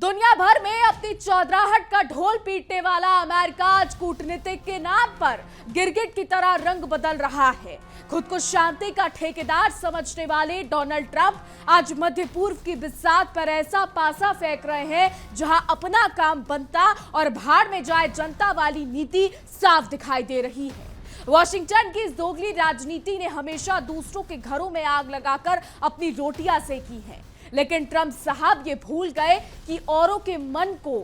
दुनिया भर में अपनी चौधराहट का ढोल पीटने वाला अमेरिका आज कूटनीतिक के नाम पर गिरगिट की तरह रंग बदल रहा है। खुद को शांति का ठेकेदार समझने वाले डोनाल्ड ट्रंप आज मध्य पूर्व की बिसात पर ऐसा पासा फेंक रहे हैं जहां अपना काम बनता और भाड़ में जाए जनता वाली नीति साफ दिखाई दे रही है। वॉशिंगटन की इस दोगली राजनीति ने हमेशा दूसरों के घरों में आग लगाकर अपनी रोटियां सेकी हैं, लेकिन ट्रंप साहब ये भूल गए कि औरों के मन को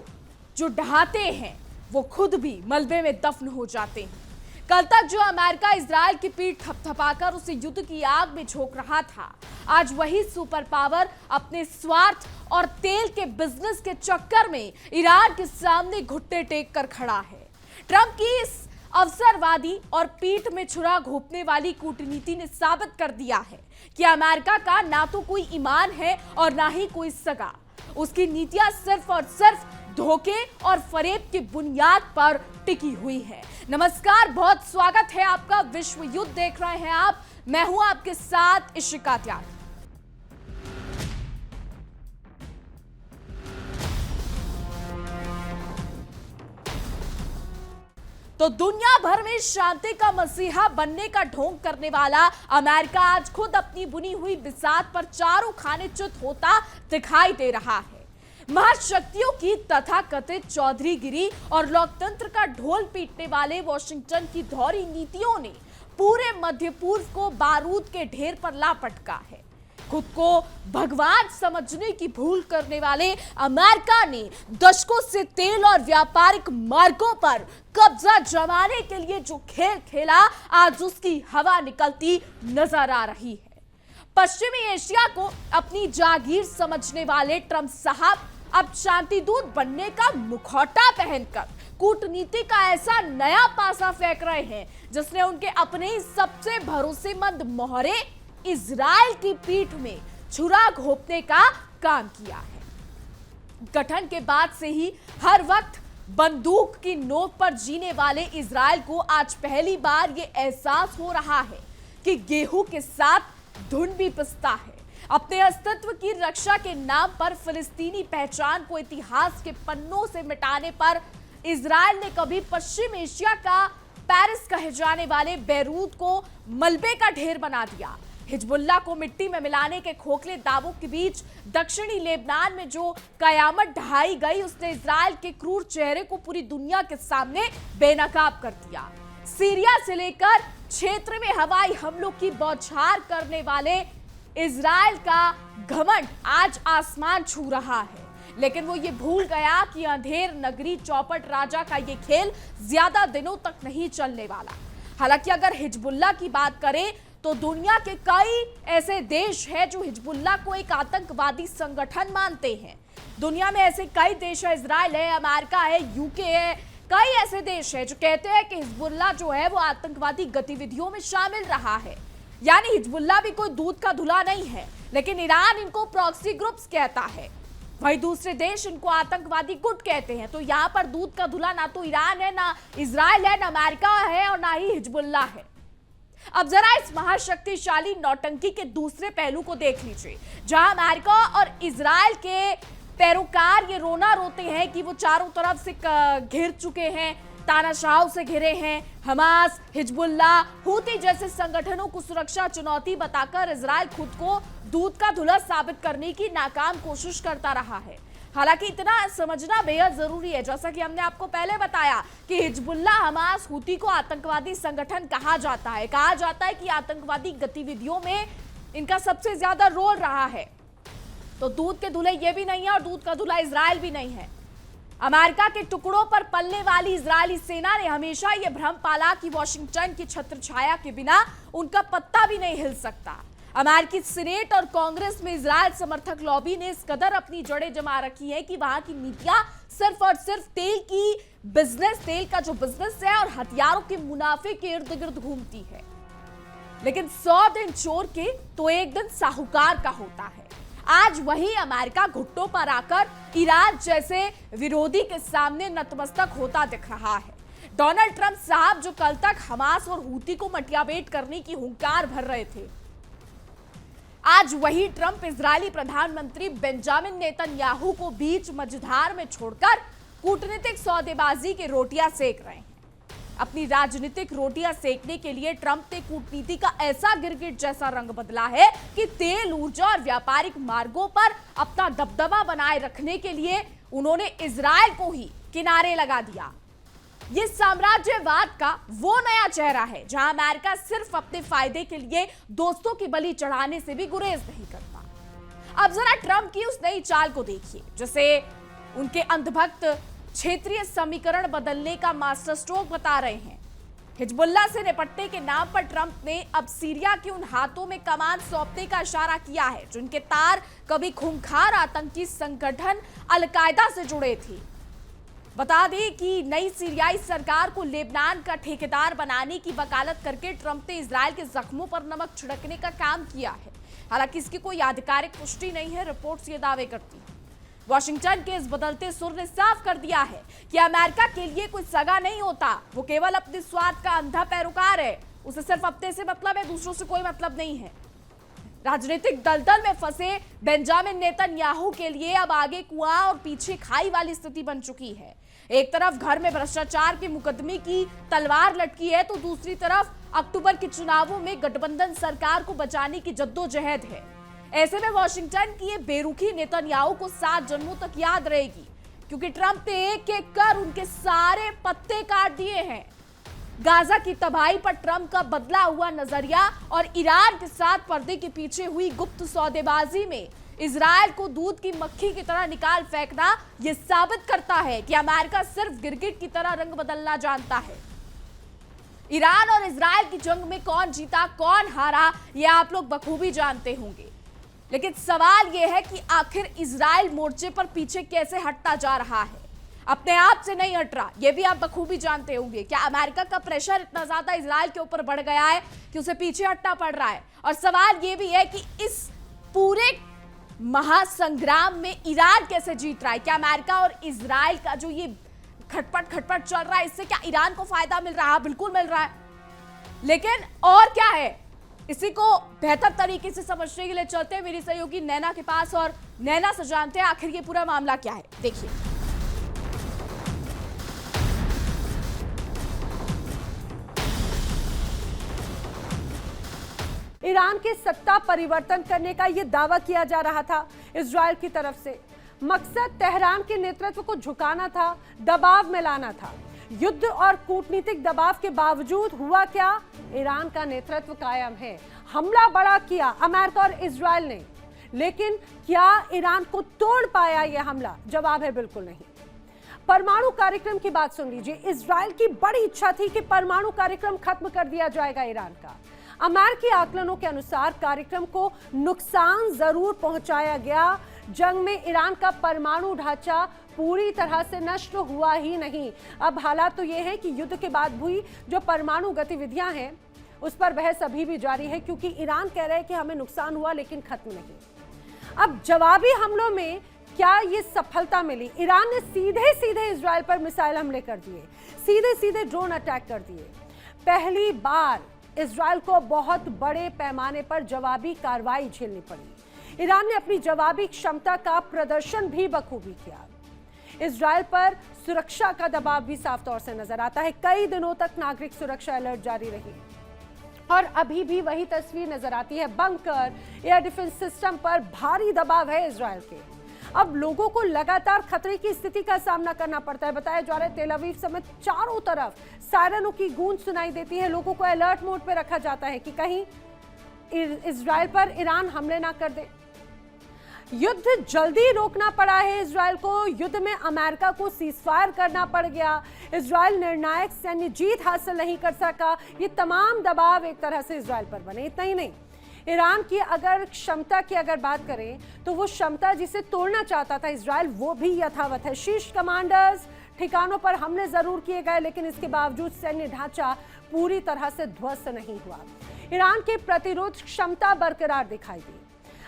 जो ढहाते हैं वो खुद भी मलबे में दफन हो जाते हैं। कल तक जो अमेरिका इजराइल की पीठ थपथपाकर उसे युद्ध की आग में झोंक रहा था, आज वही सुपर पावर अपने स्वार्थ और तेल के बिजनेस के चक्कर में ईरान के सामने घुटने टेक कर खड़ा है। ट्रंप की इस अवसरवादी और पीठ में छुरा घोंपने वाली कूटनीति ने साबित कर दिया है कि अमेरिका का ना तो कोई ईमान है और ना ही कोई सगा। उसकी नीतियां सिर्फ और सिर्फ धोखे और फरेब की बुनियाद पर टिकी हुई है। नमस्कार, बहुत स्वागत है आपका। विश्व युद्ध देख रहे हैं आप। मैं हूं आपके साथ इशिका त्याग। तो दुनिया भर में शांति का मसीहा बनने का ढोंग करने वाला अमेरिका आज खुद अपनी बुनी हुई बिसात पर चारों खाने च्युत होता दिखाई दे रहा है। महाशक्तियों की तथाकथित चौधरीगिरी और लोकतंत्र का ढोल पीटने वाले वॉशिंगटन की दोहरी नीतियों ने पूरे मध्य पूर्व को बारूद के ढेर पर ला पटका है। खुद को भगवान समझने की भूल करने वाले अमेरिका ने दशकों से तेल और व्यापारिक मार्गों पर कब्जा जमाने के लिए जो खेल खेला, आज उसकी हवा निकलती नजर आ रही है। पश्चिमी एशिया को अपनी जागीर समझने वाले ट्रंप साहब अब शांति दूत बनने का मुखौटा पहनकर कूटनीति का ऐसा नया पासा फेंक रहे हैं जिसने उनके अपने ही सबसे भरोसेमंद मोहरे इजराइल की पीठ में छुरा घोंपने का काम किया है। गठन के बाद से ही हर वक्त बंदूक की नोक पर जीने वाले इजराइल को आज पहली बार यह एहसास हो रहा है कि गेहूं के साथ धुन भी पिसता है। अपने अस्तित्व की रक्षा के नाम पर फिलिस्तीनी पहचान को इतिहास के पन्नों से मिटाने पर इजराइल ने कभी पश्चिम एशिया का पेरिस कहे जाने वाले बैरूत को मलबे का ढेर बना दिया। हिजबुल्लाह को मिट्टी में मिलाने के खोखले दावों के बीच दक्षिणी लेबनान में जो कयामत ढहाई गई, उसने इजराइल के क्रूर चेहरे को पूरी दुनिया के सामने बेनकाब कर दिया। सीरिया से लेकर क्षेत्र में हवाई हमलों की बौछार करने वाले इजराइल का घमंड आज आसमान छू रहा है, लेकिन वो ये भूल गया कि अंधेर नगरी चौपट राजा का ये खेल ज्यादा दिनों तक नहीं चलने वाला। हालांकि अगर हिजबुल्लाह की बात करें तो दुनिया के कई ऐसे देश हैं जो हिजबुल्लाह को एक आतंकवादी संगठन मानते हैं। दुनिया में ऐसे कई देश है, इजराइल है, अमेरिका है, यूके है, कई ऐसे देश हैं जो कहते हैं कि हिजबुल्लाह जो है वो आतंकवादी गतिविधियों में शामिल रहा है। यानी हिजबुल्लाह भी कोई दूध का धुला नहीं है, लेकिन ईरान इनको प्रॉक्सी ग्रुप्स कहता है, वही दूसरे देश इनको आतंकवादी गुट कहते हैं। तो यहाँ पर दूध का धुला ना तो ईरान है, ना इजराइल है, ना अमेरिका है और ना ही हिजबुल्लाह है। अब जरा इस महाशक्तिशाली नौटंकी के दूसरे पहलू को देख लीजिए, जहां अमेरिका और इजराइल के पैरोकार ये रोना रोते हैं कि वो चारों तरफ से घिर चुके हैं, तानाशाहों से घिरे हैं। हमास, हिजबुल्लाह, हूती जैसे संगठनों को सुरक्षा चुनौती बताकर इजराइल खुद को दूध का धुला साबित करने की नाकाम कोशिश करता रहा है। हालांकि इतना समझना बेहद जरूरी है, जैसा कि हमने आपको पहले बताया कि हिजबुल्लाह, हमास, हूती को आतंकवादी संगठन कहा जाता है। कहा जाता है कि आतंकवादी गतिविधियों में इनका सबसे ज्यादा रोल रहा है। तो दूध के धुले ये भी नहीं है और दूध का धुला इजराइल भी नहीं है। अमेरिका के टुकड़ों पर पलने वाली इजरायली सेना ने हमेशा यह भ्रम पाला कि वॉशिंगटन की छत्रछाया के बिना उनका पत्ता भी नहीं हिल सकता। अमेरिकी सीनेट और कांग्रेस में इजराइल समर्थक लॉबी ने इस कदर अपनी जड़ें जमा रखी हैं कि वहां की नीतियां सिर्फ और सिर्फ तेल का जो बिजनेस है और हथियारों के मुनाफे के इर्द गिर्द घूमती है। लेकिन 100 दिन चोर के तो एक दिन साहूकार का होता है। आज वही अमेरिका घुट्टों पर आकर ईरान जैसे विरोधी के सामने नतमस्तक होता दिख रहा है। डोनाल्ड ट्रंप साहब जो कल तक हमास और हूती को मटियामेट करने की हुंकार भर रहे थे, आज वही ट्रंप इजरायली प्रधानमंत्री बेंजामिन नेतन्याहू को बीच मझधार में छोड़कर कूटनीतिक सौदेबाजी की रोटियां सेक रहे हैं। अपनी राजनीतिक रोटियां सेकने के लिए ट्रंप ने कूटनीति का ऐसा गिरगिट जैसा रंग बदला है कि तेल, ऊर्जा और व्यापारिक मार्गों पर अपना दबदबा बनाए रखने के लिए उन्होंने इजरायल को ही किनारे लगा दिया। ये साम्राज्यवाद का वो नया चेहरा है जहां अमेरिका सिर्फ अपने फायदे के लिए दोस्तों की बलि चढ़ाने से भी गुरेज नहीं करता। अब जरा ट्रंप की उस नई चाल को देखिए, जैसे उनके अंधभक्त क्षेत्रीय समीकरण बदलने का मास्टर स्ट्रोक बता रहे हैं। हिजबुल्लाह से निपटने के नाम पर ट्रंप ने अब सीरिया के उन हाथों में कमान सौंपने का इशारा किया है जिनके तार कभी खूंखार आतंकी संगठन अलकायदा से जुड़े थे। बता दें कि नई सीरियाई सरकार को लेबनान का ठेकेदार बनाने की वकालत करके ट्रंप ने इजरायल के जख्मों पर नमक छिड़कने का काम किया है। हालांकि इसकी कोई आधिकारिक पुष्टि नहीं है, रिपोर्ट्स ये दावे करती हैं। वॉशिंगटन के इस बदलते सुर ने साफ कर दिया है कि अमेरिका के लिए कोई सगा नहीं होता, वो केवल अपने स्वार्थ का अंधा पैरोकार है। उसे सिर्फ अपने से मतलब है, दूसरों से कोई मतलब नहीं है। राजनीतिक दलदल में फंसे बेंजामिन नेतन्याहू के लिए अब आगे कुआं और पीछे खाई वाली स्थिति बन चुकी है। एक तरफ घर में भ्रष्टाचार के मुकदमे की तलवार लटकी है, तो दूसरी तरफ अक्टूबर के चुनावों में गठबंधन सरकार को बचाने की जद्दोजहद है। ऐसे में वॉशिंगटन की ये बेरुखी नेतन्याहू को 7 जन्मों तक याद रहेगी, क्योंकि ट्रंप ने एक एक कर उनके सारे पत्ते काट दिए हैं। गाजा की तबाही पर ट्रंप का बदला हुआ नजरिया और ईरान के साथ पर्दे के पीछे हुई गुप्त सौदेबाजी में इजरायल को दूध की मक्खी की तरह निकाल फेंकना यह साबित करता है कि अमेरिका सिर्फ गिरगिट की तरह रंग बदलना जानता है। ईरान और इजरायल की जंग में कौन जीता कौन हारा यह आप लोग बखूबी जानते होंगे, लेकिन सवाल यह है कि आखिर इजरायल मोर्चे पर पीछे कैसे हटता जा रहा है। अपने आप से नहीं हट रहा, यह भी आप बखूबी जानते होंगे। क्या अमेरिका का प्रेशर इतना ज्यादा इजरायल के ऊपर बढ़ गया है कि उसे पीछे हटना पड़ रहा है? और सवाल यह भी है कि इस पूरे महासंग्राम में ईरान कैसे जीत रहा है? क्या अमेरिका और इजरायल का जो ये खटपट चल रहा है, इससे क्या ईरान को फायदा मिल रहा है? बिल्कुल मिल रहा है, लेकिन और क्या है? इसी को बेहतर तरीके से समझने के लिए चलते हैं मेरी सहयोगी नैना के पास और नैना से जानते हैं आखिर ये पूरा मामला क्या है। देखिए, ईरान के सत्ता परिवर्तन करने का यह दावा किया जा रहा था इजरायल की तरफ से। मकसद तेहरान के नेतृत्व को झुकाना था, दबाव में लाना था। युद्ध और कूटनीतिक दबाव के बावजूद हुआ क्या? ईरान का नेतृत्व कायम है। हमला बड़ा किया अमेरिका और इजरायल ने, लेकिन क्या ईरान को तोड़ पाया यह हमला? जवाब है बिल्कुल नहीं। परमाणु कार्यक्रम की बात सुन लीजिए। इजरायल की बड़ी इच्छा थी कि परमाणु कार्यक्रम खत्म कर दिया जाएगा ईरान का। अमेरिकी आकलनों के अनुसार कार्यक्रम को नुकसान जरूर पहुंचाया गया। जंग में ईरान का परमाणु ढांचा पूरी तरह से नष्ट हुआ ही नहीं। अब हालात तो यह है कि युद्ध के बाद हुई जो परमाणु गतिविधियां हैं उस पर बहस अभी भी जारी है, क्योंकि ईरान कह रहा है कि हमें नुकसान हुआ लेकिन खत्म नहीं। अब जवाबी हमलों में क्या ये सफलता मिली? ईरान ने सीधे सीधे इजरायल पर मिसाइल हमले कर दिए, सीधे सीधे ड्रोन अटैक कर दिए। पहली बार इजरायल को बहुत बड़े पैमाने पर जवाबी कार्रवाई झेलनी पड़ी। ईरान ने अपनी जवाबी क्षमता का प्रदर्शन भी बखूबी किया। इजरायल पर सुरक्षा का दबाव भी साफ तौर से नजर आता है। कई दिनों तक नागरिक सुरक्षा अलर्ट जारी रही और अभी भी वही तस्वीर नजर आती है। बंकर, एयर डिफेंस सिस्टम पर भारी दबाव है इजरायल के। अब लोगों को लगातार खतरे की स्थिति का सामना करना पड़ता है। बताया जा रहा है तेल अवीव समेत चारों तरफ सायरनों की गूंज सुनाई देती है। लोगों को अलर्ट मोड पे रखा जाता है कि कहीं इजरायल पर ईरान हमले ना कर दे। युद्ध जल्दी रोकना पड़ा है इजरायल को। युद्ध में अमेरिका को सीजफायर करना पड़ गया। इजरायल निर्णायक सैन्य जीत हासिल नहीं कर सका। ये तमाम दबाव एक तरह से इजरायल पर बने। इतना ही नहीं, ईरान की अगर क्षमता की अगर बात करें तो वो क्षमता जिसे तोड़ना चाहता था इजरायल, वो भी यथावत है। शीर्ष कमांडर्स ठिकानों पर हमले जरूर किए गए, लेकिन इसके बावजूद सैन्य ढांचा पूरी तरह से ध्वस्त नहीं हुआ। ईरान की प्रतिरोध क्षमता बरकरार दिखाई दी।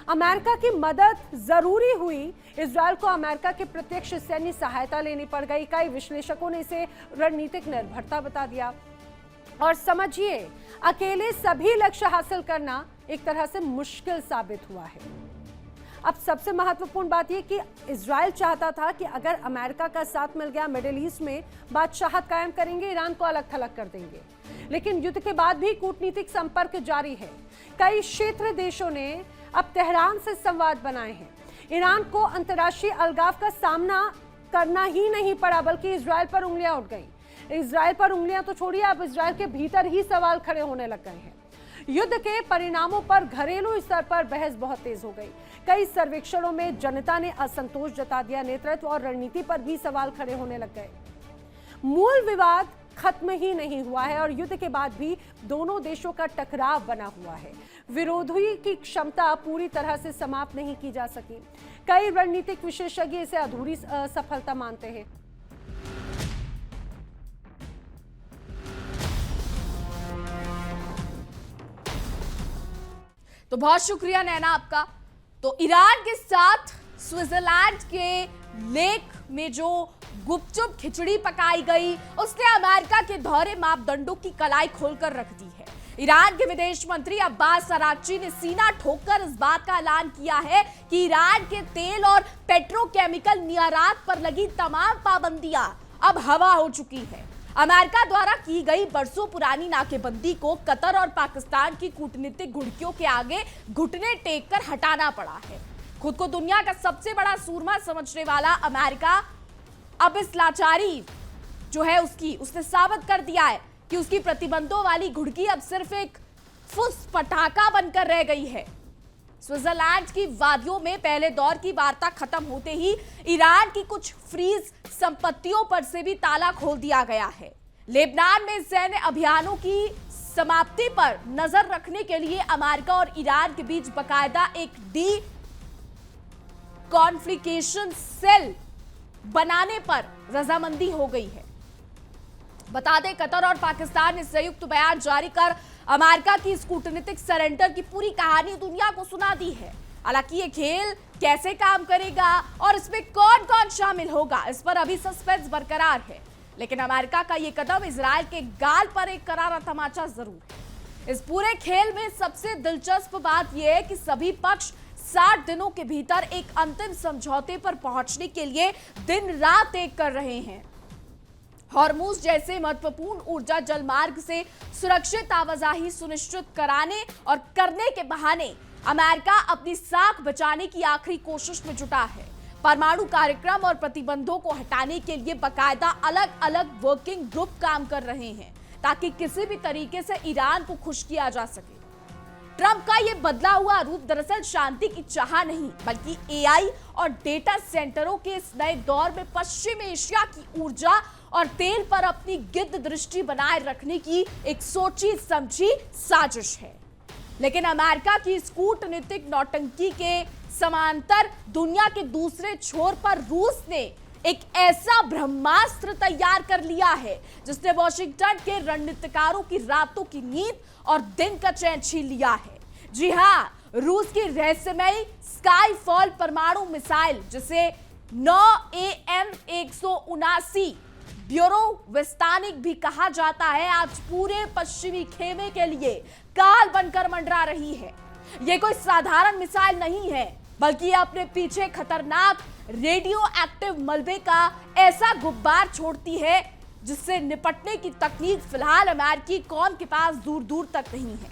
अमेरिका की मदद जरूरी हुई। इजरायल को अमेरिका के प्रत्यक्ष सैन्य सहायता लेनी पड़ गई। कई विश्लेषकों ने इसे रणनीतिक निर्भरता बता दिया। और समझिए, अकेले सभी लक्ष्य हासिल करना एक तरह से मुश्किल साबित हुआ है। अब सबसे महत्वपूर्ण बात यह कि इजराइल चाहता था कि अगर अमेरिका का साथ मिल गया मिडिल ईस्ट में, बादशाहत कायम करेंगे, ईरान को अलग थलग कर देंगे। लेकिन युद्ध के बाद भी कूटनीतिक संपर्क जारी है। कई क्षेत्रीय देशों ने अब तेहरान से संवाद बनाए हैं। ईरान को अंतर्राष्ट्रीय अलगाव का सामना करना ही नहीं पड़ा, बल्कि इजराइल पर उंगलियां उठ गई। इजराइल पर उंगलियां तो छोड़िए, अब इजराइल के भीतर ही सवाल खड़े होने लग गए हैं। युद्ध के परिणामों पर घरेलू स्तर पर बहस बहुत तेज हो गई। कई सर्वेक्षणों में जनता ने असंतोष जता दिया। नेतृत्व और रणनीति पर भी सवाल खड़े होने लग गए। मूल विवाद खत्म ही नहीं हुआ है और युद्ध के बाद भी दोनों देशों का टकराव बना हुआ है। विरोधी की क्षमता पूरी तरह से समाप्त नहीं की जा सकी। कई रणनीतिक विशेषज्ञ इसे अधूरी सफलता मानते हैं। तो बहुत शुक्रिया नैना आपका। तो ईरान के साथ स्विट्जरलैंड के लेक में जो गुपचुप खिचड़ी पकाई गई, उसने अमेरिका के दोहरे मापदंडों की कलाई खोलकर रख दी है। ईरान के विदेश मंत्री अब्बास अराक्ची ने सीना ठोककर इस बात का ऐलान किया है कि ईरान के तेल और पेट्रोकेमिकल निर्यात पर लगी तमाम पाबंदियां अब हवा हो चुकी है। अमेरिका द्वारा की गई बरसों पुरानी नाकेबंदी को कतर और पाकिस्तान की कूटनीतिक घुड़कियों के आगे घुटने टेक कर हटाना पड़ा है। खुद को दुनिया का सबसे बड़ा सूरमा समझने वाला अमेरिका अब इस लाचारी जो है उसने साबित कर दिया है कि उसकी प्रतिबंधों वाली घुड़की अब सिर्फ एक फुस पटाखा बनकर रह गई है। स्विट्जरलैंड की वादियों में पहले दौर की वार्ता खत्म होते ही ईरान की कुछ फ्रीज संपत्तियों पर से भी ताला खोल दिया गया है। लेबनान में सैन्य अभियानों की समाप्ति पर नजर रखने के लिए अमेरिका और ईरान के बीच बकायदा एक डी कॉन्फ्लिकेशन सेल बनाने पर रजामंदी हो गई है। बता दें, कतर और पाकिस्तान ने संयुक्त बयान जारी कर अमेरिका की इस कूटनीतिक सरेंडर की पूरी कहानी दुनिया को सुना दी है। हालांकि ये खेल कैसे काम करेगा और इसमें कौन कौन शामिल होगा, इस पर अभी सस्पेंस बरकरार है। लेकिन अमेरिका का ये कदम इजराइल के गाल पर एक करारा तमाचा जरूर है। इस पूरे खेल में सबसे दिलचस्प बात यह है कि सभी पक्ष 60 दिनों के भीतर एक अंतिम समझौते पर पहुंचने के लिए दिन रात एक कर रहे हैं। हॉर्मुज जैसे महत्वपूर्ण ऊर्जा जलमार्ग से सुरक्षित आवाजाही सुनिश्चित कराने और करने के बहाने अमेरिका अपनी साख बचाने की आखिरी कोशिश में जुटा है। परमाणु कार्यक्रम और प्रतिबंधों को हटाने के लिए बकायदा अलग अलग वर्किंग ग्रुप काम कर रहे हैं ताकि किसी भी तरीके से ईरान को खुश किया जा सके। ट्रंप का यह बदला हुआ रूप दरअसल शांति की चाह नहीं, बल्कि एआई और डेटा सेंटरों के इस नए दौर में पश्चिम एशिया की ऊर्जा और तेल पर अपनी गिद्ध दृष्टि बनाए रखने की एक सोची समझी साजिश है। लेकिन अमेरिका की इस कूटनीतिक नौटंकी के समांतर दुनिया के दूसरे छोर पर रूस ने एक ऐसा ब्रह्मास्त्र तैयार कर लिया है जिसने वॉशिंगटन के रणनीतिकारों की रातों की नींद और दिन का चैन छीन लिया है। जी हां, रूस की रहस्यमयी स्काईफॉल परमाणु मिसाइल, जिसे 9AM-179 ब्यूरो वैस्तानिक भी कहा जाता है, आज पूरे पश्चिमी खेमे के लिए काल बनकर मंडरा रही है। यह कोई साधारण मिसाइल नहीं है, बल्कि यह अपने पीछे खतरनाक रेडियो एक्टिव मलबे का ऐसा गुब्बार छोड़ती है जिससे निपटने की तकनीक फिलहाल अमेरिकी कौम के पास दूर दूर तक नहीं है।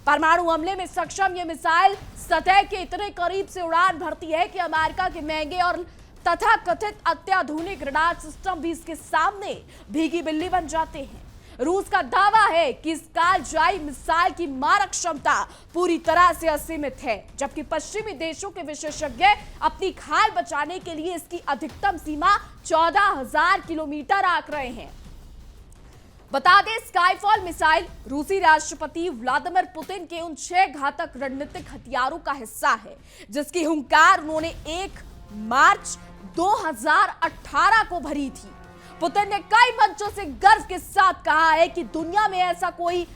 परमाणु हमले में सक्षम यह मिसाइल सतह के इतने करीब से उड़ान भरती है कि अमेरिका के महंगे और तथाकथित अत्याधुनिक रडार सिस्टम भी इसके सामने भीगी बिल्ली बन जाते हैं। रूस का दावा है कि इस कालजाई मिसाइल की मारक क्षमता पूरी तरह से असीमित है, जबकि पश्चिमी देशों के विशेषज्ञ अपनी खाल बचाने के लिए इसकी अधिकतम सीमा 14,000 किलोमीटर आंक रहे हैं। बता दें, स्काईफॉल मिसाइल रूसी राष्ट्रपति व्लादिमीर पुतिन के उन 6 घातक रणनीतिक हथियारों का हिस्सा है जिसकी हुंकार उन्होंने 1 मार्च 2018 को भरी थी। पुतिन ने कई मंचों से गर्व के साथ कहा है कि दुनिया में ऐसा कोई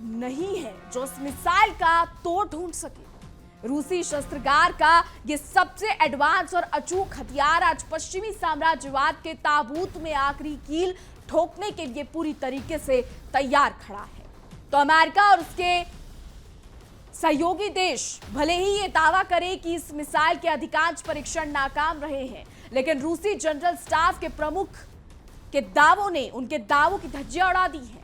नहीं है जो इस मिसाइल का तोड़ ढूंढ सके। रूसी शस्त्रागार का यह सबसे एडवांस और अचूक हथियार आज पश्चिमी साम्राज्यवाद के ताबूत में आखिरी कील ठोकने के लिए पूरी तरीके से तैयार खड़ा है। तो अमेरिका और उसके सहयोगी देश भले ही ये दावा करे कि इस मिसाइल के अधिकांश परीक्षण नाकाम रहे हैं, लेकिन रूसी जनरल स्टाफ के प्रमुख के दावों ने उनके दावों की धज्जियां उड़ा दी हैं।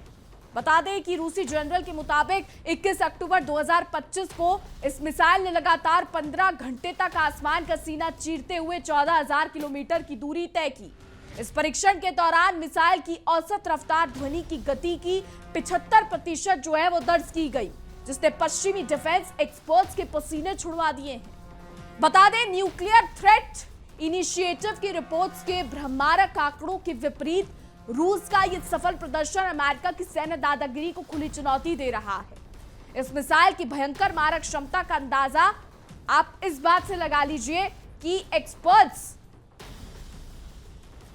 बता दें कि रूसी जनरल के मुताबिक 21 अक्टूबर 2025 को इस मिसाइल ने लगातार 15 घंटे तक आसमान का सीना चीरते हुए 14,000 किलोमीटर की दूरी तय की। इस परीक्षण के दौरान मिसाइल की औसत रफ्तार ध्वनि की गति की 75% जो है वो दर्ज की गई, जिसने पश्चिमी डिफेंस एक्सपर्ट्स के पसीने छुड़वा दिए हैं। बता दें, न्यूक्लियर थ्रेट इनिशिएटिव की रिपोर्ट्स के भ्रमारक आंकड़ों के विपरीत रूस का यह सफल प्रदर्शन अमेरिका की सैन्य दादागिरी को खुली चुनौती दे रहा है। इस मिसाइल की भयंकर मारक क्षमता का अंदाजा आप इस बात से लगा लीजिए कि एक्सपर्ट्स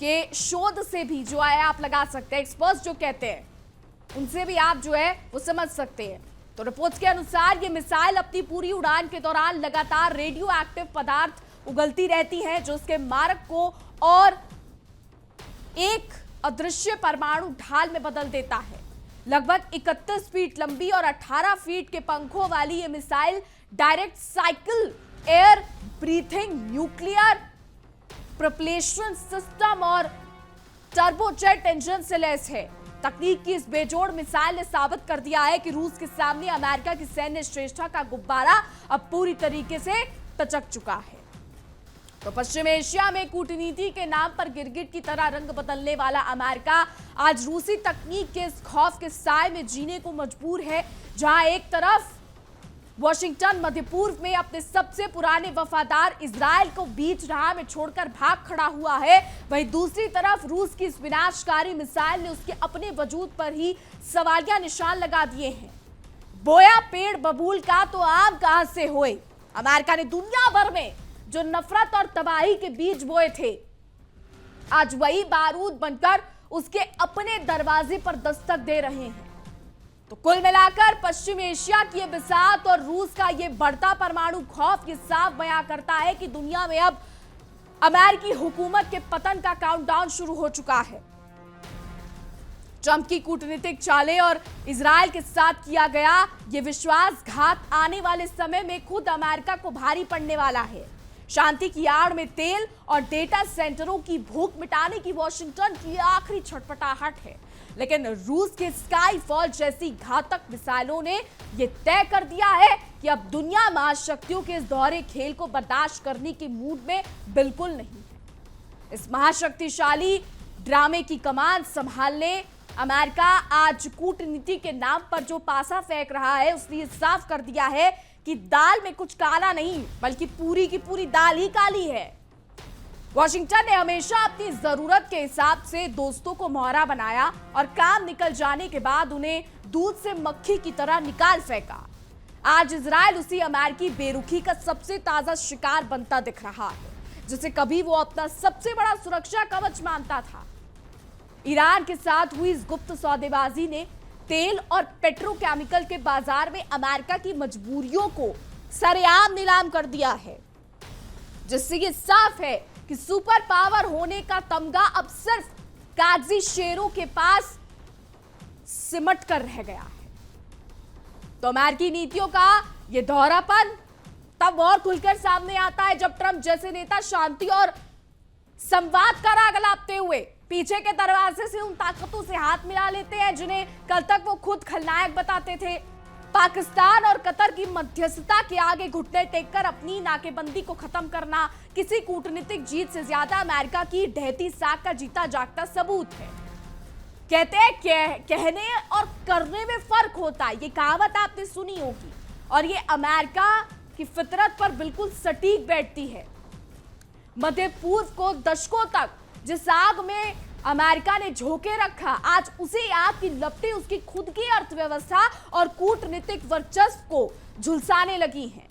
के शोध से भी जो है आप लगा सकते हैं। एक्सपर्ट्स जो कहते हैं उनसे भी आप जो है वो समझ सकते हैं। तो रिपोर्ट्स के अनुसार ये मिसाइल अपनी पूरी उड़ान के दौरान लगातार रेडियो एक्टिव पदार्थ उगलती रहती है, जो उसके मारक को और एक अदृश्य परमाणु ढाल में बदल देता है। लगभग 31 फीट लंबी और 18 फीट के पंखों वाली ये missile direct cycle air breathing nuclear propulsion system और टर्बोजेट इंजन से लैस है। तकनीक की इस बेजोड़ मिसाइल ने साबित कर दिया है कि रूस के सामने अमेरिका की सैन्य श्रेष्ठता का गुब्बारा अब पूरी तरीके से टचक चुका है। तो पश्चिम एशिया में कूटनीति के नाम पर गिरगिट की तरह रंग बदलने वाला अमेरिका आज रूसी तकनीक के इस खौफ के साए में जीने को मजबूर है, जहां एक तरफ वॉशिंगटन मध्य पूर्व में अपने सबसे पुराने वफादार इजराइल को बीच राह में छोड़कर भाग खड़ा हुआ है, वहीं दूसरी तरफ रूस की इस विनाशकारी मिसाइल ने उसके अपने वजूद पर ही सवालिया निशान लगा दिए हैं। बोया पेड़ बबूल का तो आम कहां से होए। अमेरिका ने दुनिया भर में जो नफरत और तबाही के बीज बोए थे, आज वही बारूद बनकर उसके अपने दरवाजे पर दस्तक दे रहे हैं। तो कुल मिलाकर पश्चिम एशिया की ये बिसात और रूस का ये बढ़ता परमाणु खौफ ये साफ बयां करता है कि दुनिया में अब अमेरिकी हुकूमत के पतन का काउंटडाउन शुरू हो चुका है। ट्रंप की कूटनीतिक चालें और इजराइल के साथ किया गया ये विश्वासघात आने वाले समय में खुद अमेरिका को भारी पड़ने वाला है। शांति की आड़ में तेल और डेटा सेंटरों की भूख मिटाने की वॉशिंगटन की आखिरी छटपटाहट है, लेकिन रूस के स्काई फॉल जैसी घातक मिसाइलों ने यह तय कर दिया है कि अब दुनिया महाशक्तियों के इस दोहरे खेल को बर्दाश्त करने के मूड में बिल्कुल नहीं है। इस महाशक्तिशाली ड्रामे की कमान संभालने अमेरिका आज कूटनीति के नाम पर जो पासा फेंक रहा है, उसने ये साफ कर दिया है कि दाल में कुछ काला नहीं, बल्कि पूरी की पूरी दाल ही काली है। वॉशिंगटन ने हमेशा अपनी जरूरत के हिसाब से दोस्तों को मोहरा बनाया और काम निकल जाने के बाद उन्हें दूध से मक्खी की तरह निकाल फेंका। आज इजराइल उसी अमेरिकी बेरुखी का सबसे ताजा शिकार बनता दिख रहा है, जिसे कभी वो अपना सबसे बड़ा सुरक्षा कवच मानता था। ईरान के साथ हुई इस गुप्त सौदेबाजी ने तेल और पेट्रोकेमिकल के बाजार में अमेरिका की मजबूरियों को सरेआम नीलाम कर दिया है, जिससे ये साफ है कि सुपर पावर होने का तमगा अब सिर्फ कागजी शेरों के पास सिमट कर रह गया है। तो अमेरिकी नीतियों का यह दोहरापन तब और खुलकर सामने आता है जब ट्रंप जैसे नेता शांति और संवाद का राग अलापते हुए पीछे के दरवाजे से उन ताकतों से हाथ मिला लेते हैं जिन्हें कल तक वो खुद खलनायक बताते थे। पाकिस्तान और कतर की मध्यस्थता के आगे घुटने टेककर अपनी नाकेबंदी को खत्म करना किसी कूटनीतिक जीत से ज्यादा अमेरिका की ढहती साख का जीता जागता सबूत है। कहते हैं कहने और करने में फर्क होता है, ये कहावत आपने सुनी होगी और ये अमेरिका की फितरत पर बिल्कुल सटीक बैठती है। मध्य पूर्व को दशकों तक जिस आग में अमेरिका ने झोंके रखा, आज उसी आग की लपटें उसकी खुद की अर्थव्यवस्था और कूटनीतिक वर्चस्व को झुलसाने लगी हैं।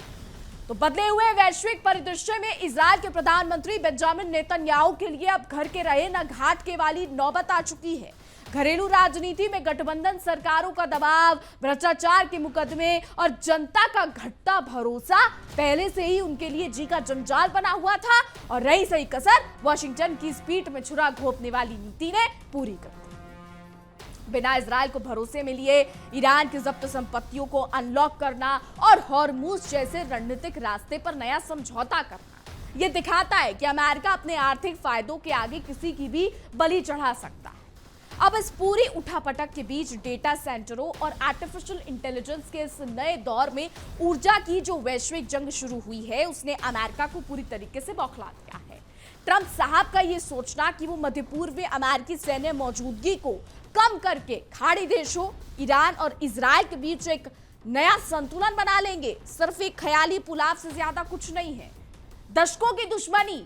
तो बदले हुए वैश्विक परिदृश्य में इजराइल के प्रधानमंत्री बेंजामिन नेतन्याहू के लिए अब घर के रहे न घाट के वाली नौबत आ चुकी है। घरेलू राजनीति में गठबंधन सरकारों का दबाव, भ्रष्टाचार के मुकदमे और जनता का घटता भरोसा पहले से ही उनके लिए जी का जंजाल बना हुआ था और रही सही कसर वॉशिंगटन की स्पीड में छुरा घोंपने वाली नीति ने पूरी कर दी। बिना इजराइल को भरोसे में लिए ईरान की जब्त संपत्तियों को अनलॉक करना और हॉर्मुज जैसे रणनीतिक रास्ते पर नया समझौता करना, यह दिखाता है कि अमेरिका अपने आर्थिक फायदों के आगे किसी की भी बलि चढ़ा सकता है। अब इस पूरी उठापटक के बीच डेटा सेंटरों और आर्टिफिशियल इंटेलिजेंस के इस नए दौर में ऊर्जा की जो वैश्विक जंग शुरू हुई है, उसने अमेरिका को पूरी तरीके से बौखला दिया है। ट्रंप साहब का ये सोचना कि वो मध्य पूर्व में अमेरिकी सैन्य मौजूदगी को कम करके खाड़ी देशों ईरान और इजराइल के बीच एक नया संतुलन बना लेंगे, सिर्फ एक ख्याली पुलाव से ज्यादा कुछ नहीं है। दशकों की दुश्मनी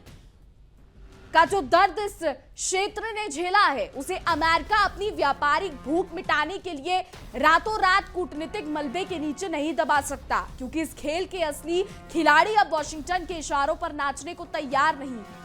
का जो दर्द इस क्षेत्र ने झेला है, उसे अमेरिका अपनी व्यापारिक भूख मिटाने के लिए रातों रात कूटनीतिक मलबे के नीचे नहीं दबा सकता, क्योंकि इस खेल के असली खिलाड़ी अब वॉशिंगटन के इशारों पर नाचने को तैयार नहीं है।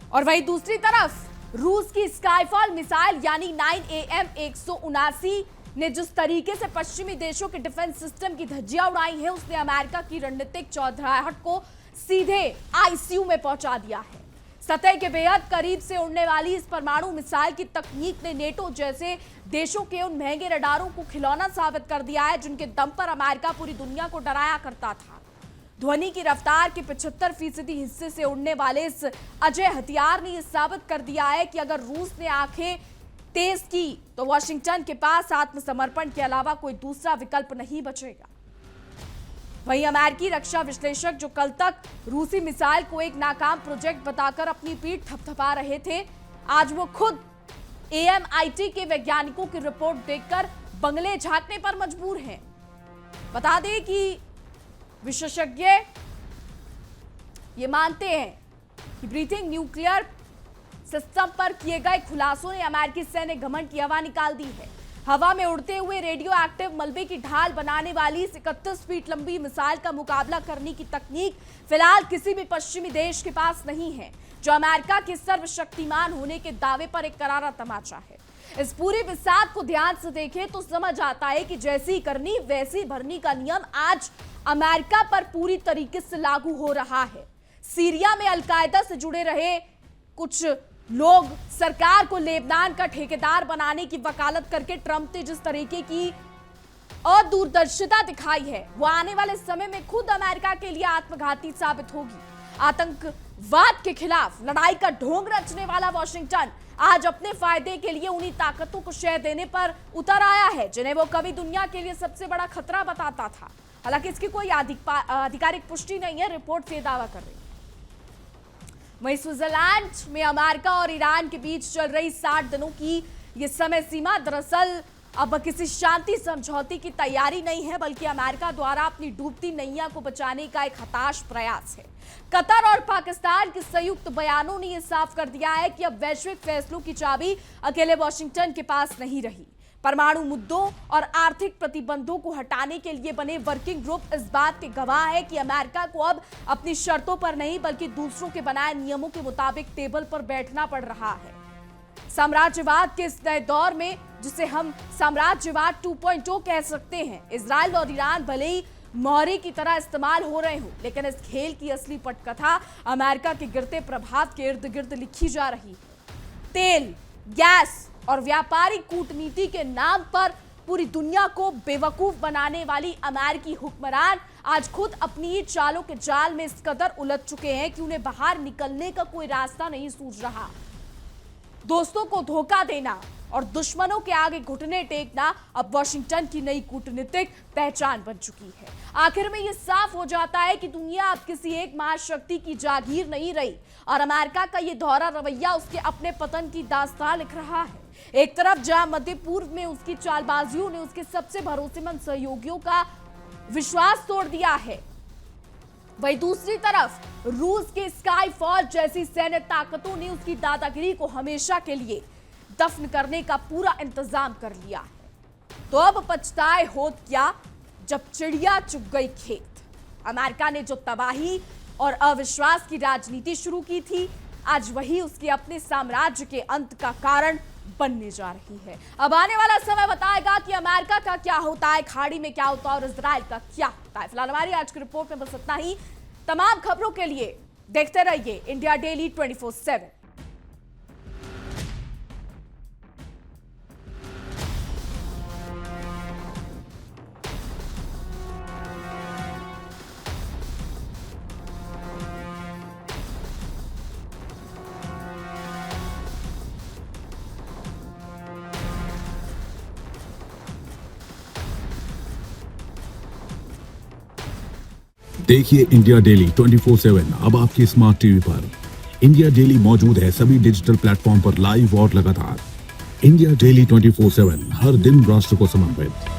और वहीं दूसरी तरफ रूस की स्काईफॉल मिसाइल यानी 9AM-179 ने जिस तरीके से पश्चिमी देशों के डिफेंस सिस्टम की धज्जियां उड़ाई है, उसने अमेरिका की रणनीतिक चौधराहट को सीधे आईसीयू में पहुंचा दिया है। सतह के बेहद करीब से उड़ने वाली इस परमाणु मिसाइल की तकनीक ने नेटो जैसे देशों के उन महंगे रडारों को खिलौना साबित कर दिया है जिनके दम पर अमेरिका पूरी दुनिया को डराया करता था। ध्वनि की रफ्तार के 75% हिस्से से उड़ने वाले इस अजय हथियार ने यह साबित कर दिया है कि अगर रूस ने आंखें तेज की तो वॉशिंगटन के पास आत्मसमर्पण के अलावा कोई दूसरा विकल्प नहीं बचेगा। वहीं अमेरिकी रक्षा विश्लेषक जो कल तक रूसी मिसाइल को एक नाकाम प्रोजेक्ट बताकर अपनी पीठ थपथपा रहे थे, आज वो खुद AMIT के वैज्ञानिकों की रिपोर्ट देखकर बंगले झांकने पर मजबूर हैं। बता दें कि विशेषज्ञ ये मानते हैं कि ब्रीथिंग न्यूक्लियर सिस्टम पर किए गए खुलासों ने अमेरिकी सैन्य घमंड की हवा निकाल दी है। हवा में उड़ते हुए रेडियो एक्टिव मलबे की ढाल बनाने वाली इस 31 फीट लंबी मिसाइल का मुकाबला करने की तकनीक फिलहाल किसी भी पश्चिमी देश के पास नहीं है, जो अमेरिका के सर्वशक्तिमान होने के दावे पर एक करारा तमाचा है। इस पूरी बिसात को ध्यान से देखें तो समझ आता है कि जैसी करनी वैसी भरनी का नियम आज अमेरिका पर पूरी तरीके से लागू हो रहा है। सीरिया में अलकायदा से जुड़े रहे कुछ लोग सरकार को लेबनान का ठेकेदार बनाने की वकालत करके ट्रंप ने जिस तरीके की अदूरदर्शिता दिखाई है, वो आने वाले समय में खुद अमेरिका के लिए आत्मघाती साबित होगी। आतंकवाद के खिलाफ लड़ाई का ढोंग रचने वाला वॉशिंगटन आज अपने फायदे के लिए उन्हीं ताकतों को शह देने पर उतर आया है जिन्हें वो कभी दुनिया के लिए सबसे बड़ा खतरा बताता था। हालांकि इसकी कोई आधिकारिक पुष्टि नहीं है, रिपोर्ट से दावा कर रही है। वहीं स्विट्जरलैंड में अमेरिका और ईरान के बीच चल रही 60 दिनों की यह समय सीमा दरअसल अब किसी शांति समझौते की तैयारी नहीं है, बल्कि अमेरिका द्वारा अपनी डूबती नैया को बचाने का एक हताश प्रयास है। कतर और पाकिस्तान के संयुक्त बयानों ने यह साफ कर दिया है कि अब वैश्विक फैसलों की चाबी अकेले वॉशिंगटन के पास नहीं रही। परमाणु मुद्दों और आर्थिक प्रतिबंधों को हटाने के लिए बने वर्किंग ग्रुप इस बात के गवाह है कि अमेरिका को अब अपनी शर्तों पर नहीं बल्कि दूसरों के बनाए नियमों के मुताबिक टेबल पर बैठना पड़ रहा है। साम्राज्यवाद के इस नए दौर में, जिसे हम साम्राज्यवाद 2.0 कह सकते हैं, इजराइल और ईरान भले ही मोहरे की तरह इस्तेमाल हो रहे हो, लेकिन इस खेल की असली पटकथा अमेरिका के गिरते प्रभाव के इर्द गिर्द लिखी जा रही है। तेल, गैस और व्यापारिक कूटनीति के नाम पर पूरी दुनिया को बेवकूफ बनाने वाली अमेरिकी हुक्मरान आज खुद अपनी ही चालों के जाल में इस कदर उलझ चुके हैं कि उन्हें बाहर निकलने का कोई रास्ता नहीं सूझ रहा। दोस्तों को धोखा देना और दुश्मनों के आगे घुटने टेकना अब वॉशिंगटन की नई कूटनीतिक पहचान बन चुकी है। आखिर में यह साफ हो जाता है कि दुनिया अब किसी एक महाशक्ति की जागीर नहीं रही और अमेरिका का यह दोहरा रवैया उसके अपने पतन की दास्तान लिख रहा है। एक तरफ जहां मध्य पूर्व में उसकी चालबाजियों ने उसके सबसे भरोसेमंद सहयोगियों का विश्वास तोड़ दिया है, वहीं दूसरी तरफ रूस के स्काईफॉल जैसी सैन्य ताकतों ने उसकी दादागिरी को हमेशा के लिए दफन करने का पूरा इंतजाम कर लिया है। तो अब पछताए होत क्या जब चिड़िया चुग गई खेत। अमेरिका ने जो तबाही और अविश्वास की राजनीति शुरू की थी, आज वही उसके अपने साम्राज्य के अंत का कारण बनने जा रही है। अब आने वाला समय बताएगा कि अमेरिका का क्या होता है, खाड़ी में क्या होता है और इजराइल का क्या होता है। फिलहाल हमारी आज की रिपोर्ट में बस इतना ही। तमाम खबरों के लिए देखते रहिए इंडिया डेली 24/7। देखिए इंडिया डेली 24/7 अब आपके स्मार्ट टीवी पर। इंडिया डेली मौजूद है सभी डिजिटल प्लेटफॉर्म पर लाइव और लगातार। इंडिया डेली 24/7 हर दिन राष्ट्र को समर्पित।